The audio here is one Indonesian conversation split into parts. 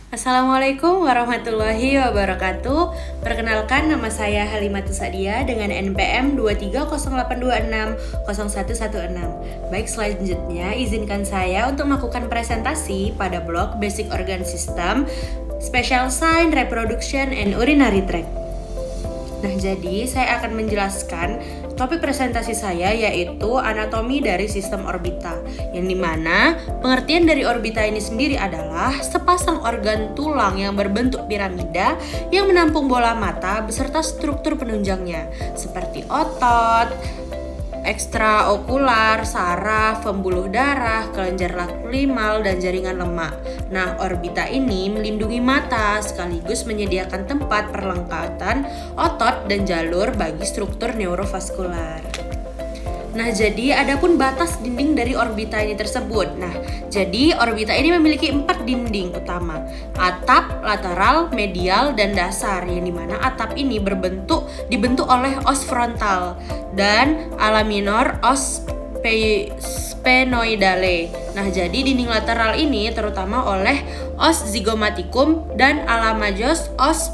Assalamualaikum warahmatullahi wabarakatuh. Perkenalkan, nama saya Halimatus Sadia dengan NPM 2308260116. Baik, selanjutnya izinkan saya untuk melakukan presentasi pada blok Basic Organ System, Special Sign, Reproduction, and Urinary Tract. Nah, jadi saya akan menjelaskan topik presentasi saya, yaitu anatomi dari sistem orbita, yang dimana pengertian dari orbita ini sendiri adalah sepasang organ tulang yang berbentuk piramida yang menampung bola mata beserta struktur penunjangnya seperti otot, ekstraokular, saraf, pembuluh darah, kelenjar lacrimal, dan jaringan lemak. Nah, orbita ini melindungi mata sekaligus menyediakan tempat perlengkapan otot dan jalur bagi struktur neurovaskular. Nah, jadi adapun batas dinding dari orbita ini tersebut. Nah, jadi orbita ini memiliki 4 dinding utama: atap, lateral, medial, dan dasar, yang dimana atap ini dibentuk oleh os frontal dan ala minor os sphenoidale. Nah, jadi dinding lateral ini terutama oleh os zygomaticum dan ala major os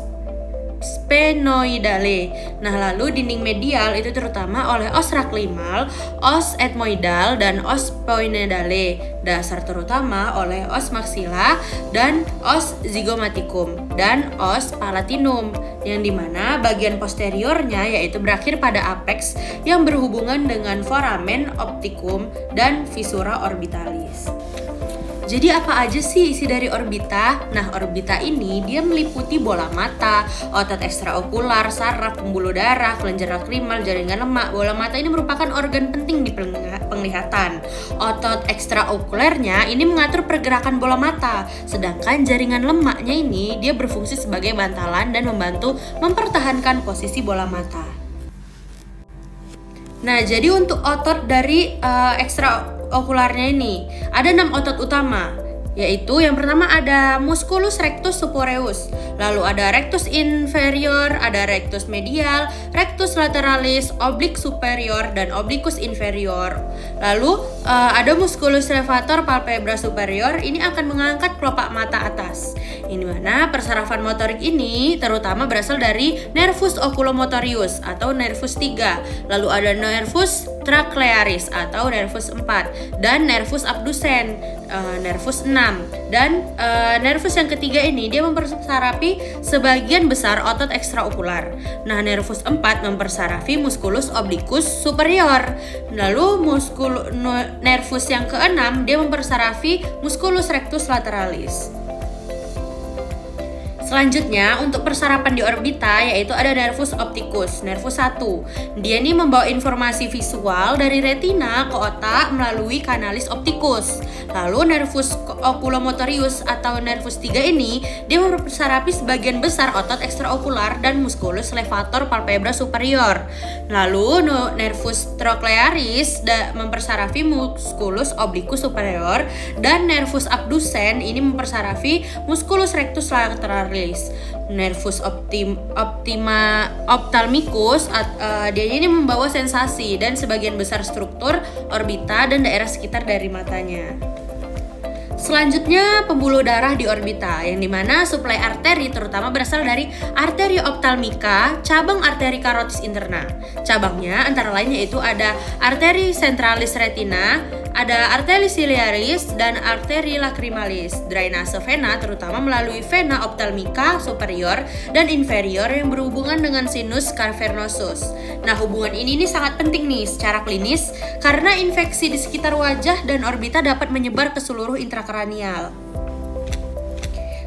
sphenoidale. Nah, lalu dinding medial itu terutama oleh os lacrimal, os ethmoidal, dan os sphenoidale. Dasar terutama oleh os maxilla dan os zygomaticum dan os palatinum, yang dimana bagian posteriornya yaitu berakhir pada apex yang berhubungan dengan foramen opticum dan visura orbitalis. Jadi apa aja sih isi dari orbita? Nah, orbita ini dia meliputi bola mata, otot ekstraokular, saraf, pembuluh darah, kelenjar lacrimal, jaringan lemak. Bola mata ini merupakan organ penting di penglihatan. Otot ekstraokulernya ini mengatur pergerakan bola mata, sedangkan jaringan lemaknya ini dia berfungsi sebagai bantalan dan membantu mempertahankan posisi bola mata. Nah, jadi untuk otot dari ekstraokularnya ini ada 6 otot utama, yaitu yang pertama ada musculus rectus superius, lalu ada rectus inferior, ada rectus medial, rectus lateralis, oblique superior, dan obliquus inferior. Lalu ada musculus levator palpebra superior, ini akan mengangkat kelopak mata atas. Ini mana persarafan motorik ini terutama berasal dari nervus oculomotorius atau nervus 3, lalu ada nervus trachlearis atau nervus 4, dan nervus abducens nervus 6, dan nervus yang ketiga ini dia mempersarafi sebagian besar otot ekstraokular. Nah, nervus 4 mempersarafi musculus obliquus superior. Lalu nervus yang keenam dia mempersarafi musculus rectus lateralis. Selanjutnya, untuk persarapan di orbita yaitu ada nervus opticus, nervus 1. Dia ini membawa informasi visual dari retina ke otak melalui kanalis opticus. Lalu nervus oculomotorius atau nervus 3 ini dia mempersarafi sebagian besar otot ekstraokular dan musculus levator palpebra superior. Lalu nervus trochlearis mempersarafi musculus obliquus superior, dan nervus abducens ini mempersarafi musculus rectus lateralis. Nervus ophthalmicus dia ini membawa sensasi dan sebagian besar struktur orbita dan daerah sekitar dari matanya. Selanjutnya, pembuluh darah di orbita, yang dimana suplai arteri terutama berasal dari arteria ophthalmica, cabang arteri carotis interna. Cabangnya antara lain yaitu ada arteri centralis retina, ada arteri ciliaris, dan arteri lacrimalis. Drainase vena terutama melalui vena ophthalmica superior dan inferior yang berhubungan dengan sinus cavernosus. Nah, hubungan ini sangat penting nih secara klinis karena infeksi di sekitar wajah dan orbita dapat menyebar ke seluruh intrakranial.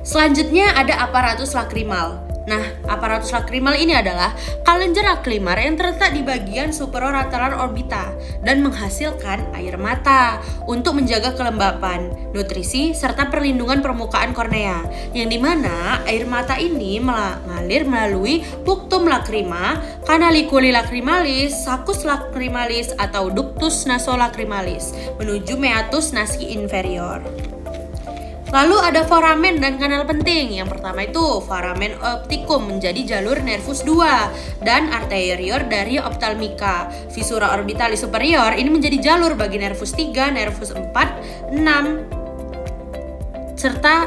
Selanjutnya ada aparatus lacrimal. Nah, aparatus lacrimal ini adalah kelenjar lakrimar yang terletak di bagian superolateral orbita dan menghasilkan air mata untuk menjaga kelembapan, nutrisi, serta perlindungan permukaan kornea, yang dimana air mata ini mengalir melalui punctum lacrima, canaliculi lacrimalis, sacus lacrimalis, atau ductus nasolacrimalis menuju meatus nasi inferior. Lalu ada foramen dan kanal penting. Yang pertama itu foramen opticum menjadi jalur nervus 2 dan arterior dari ophthalmica. Visura orbitalis superior ini menjadi jalur bagi nervus 3, nervus 4, 6, serta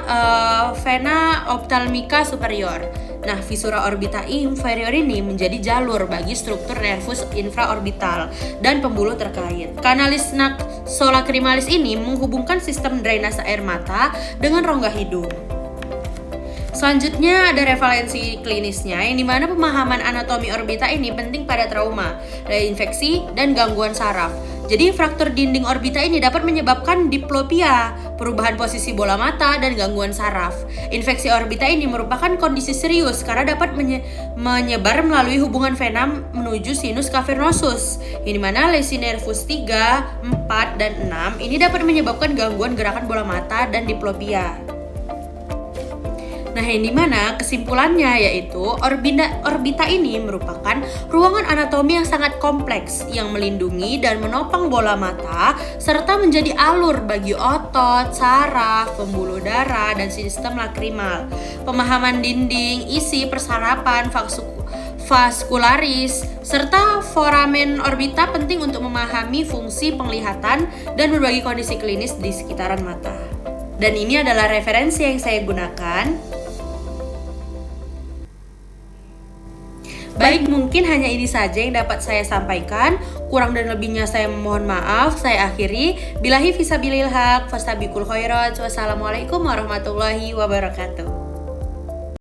vena ophthalmica superior. Nah, visura orbita inferior ini menjadi jalur bagi struktur nervus infraorbital dan pembuluh terkait. Kanalis naxolacrimalis ini menghubungkan sistem drainase air mata dengan rongga hidung. Selanjutnya ada revalensi klinisnya, yang dimana pemahaman anatomi orbita ini penting pada trauma, infeksi, dan gangguan saraf. Jadi fraktur dinding orbita ini dapat menyebabkan diplopia, perubahan posisi bola mata, dan gangguan saraf. Infeksi orbita ini merupakan kondisi serius karena dapat menyebar melalui hubungan vena menuju sinus cavernosus, yang dimana lesi nervus 3, 4, dan 6 ini dapat menyebabkan gangguan gerakan bola mata dan diplopia. Nah, yang dimana kesimpulannya yaitu orbita ini merupakan ruangan anatomi yang sangat kompleks yang melindungi dan menopang bola mata serta menjadi alur bagi otot, saraf, pembuluh darah, dan sistem lakrimal. Pemahaman dinding, isi, persarapan, vaskularis, serta foramen orbita penting untuk memahami fungsi penglihatan dan berbagai kondisi klinis di sekitaran mata. Dan ini adalah referensi yang saya gunakan. Baik, mungkin hanya ini saja yang dapat saya sampaikan. Kurang dan lebihnya saya mohon maaf. Saya akhiri. Billahi fisabilil haq, fastabiqul khairat. Wassalamualaikum warahmatullahi wabarakatuh.